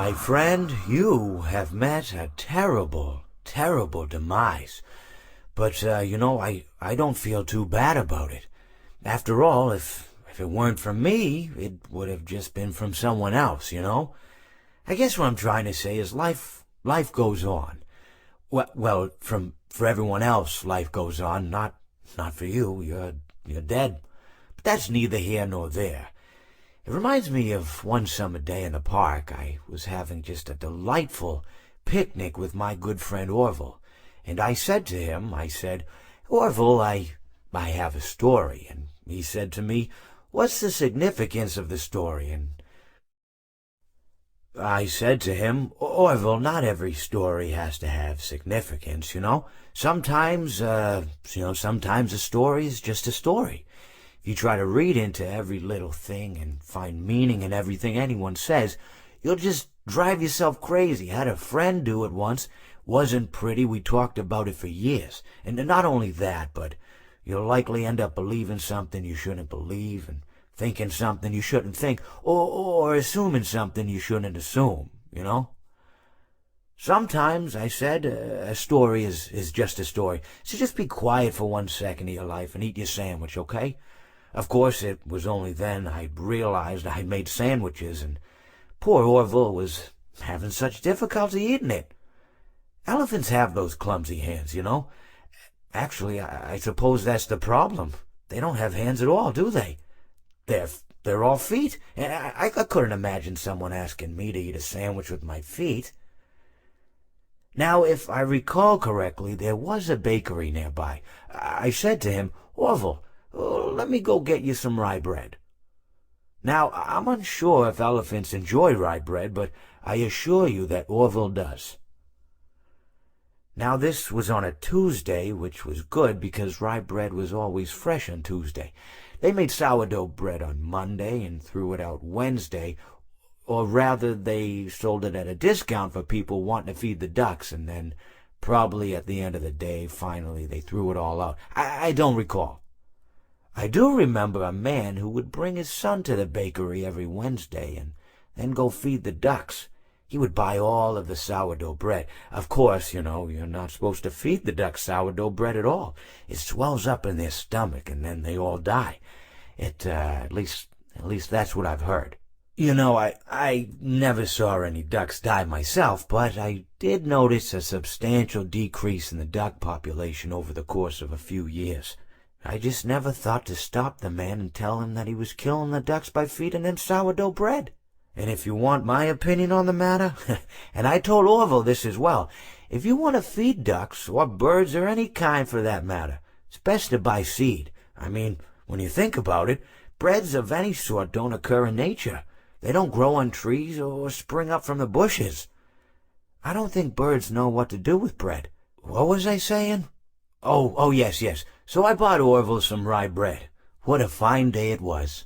My friend, you have met a terrible, terrible demise. But, I don't feel too bad about it. After all, if it weren't from me, it would have just been from someone else, you know? I guess what I'm trying to say is life goes on. Well, for everyone else, life goes on, not for you. You're dead. But that's neither here nor there. It reminds me of one summer day in the park. I was having just a delightful picnic with my good friend Orville, and I said to him, Orville, I have a story. And he said to me, what's the significance of the story? And I said to him, Orville, not every story has to have significance, you know. Sometimes a story is just a story. If you try to read into every little thing and find meaning in everything anyone says, you'll just drive yourself crazy. I had a friend do it once. Wasn't pretty. We talked about it for years. And not only that, but you'll likely end up believing something you shouldn't believe, and thinking something you shouldn't think, or assuming something you shouldn't assume, you know? Sometimes, I said, a story is just a story. So just be quiet for 1 second of your life and eat your sandwich, okay? Of course, it was only then I realized I'd made sandwiches, and poor Orville was having such difficulty eating it. Elephants have those clumsy hands, you know. Actually, I suppose that's the problem. They don't have hands at all, do they? They're all feet. And I couldn't imagine someone asking me to eat a sandwich with my feet. Now, if I recall correctly, there was a bakery nearby. I said to him, Orville, let me go get you some rye bread. Now, I'm unsure if elephants enjoy rye bread, but I assure you that Orville does. Now, this was on a Tuesday, which was good because rye bread was always fresh on Tuesday. They made sourdough bread on Monday and threw it out Wednesday, or rather they sold it at a discount for people wanting to feed the ducks, and then probably at the end of the day, finally, they threw it all out. I don't recall. I do remember a man who would bring his son to the bakery every Wednesday and then go feed the ducks. He would buy all of the sourdough bread. Of course, you know, you're not supposed to feed the ducks sourdough bread at all. It swells up in their stomach and then they all die. At least that's what I've heard. You know, I never saw any ducks die myself, but I did notice a substantial decrease in the duck population over the course of a few years. I just never thought to stop the man and tell him that he was killing the ducks by feeding them sourdough bread. And if you want my opinion on the matter, and I told Orville this as well, if you want to feed ducks, or birds, or any kind for that matter, it's best to buy seed. I mean, when you think about it, breads of any sort don't occur in nature. They don't grow on trees or spring up from the bushes. I don't think birds know what to do with bread. What was I saying? Oh, yes. So I bought Orville some rye bread. What a fine day it was.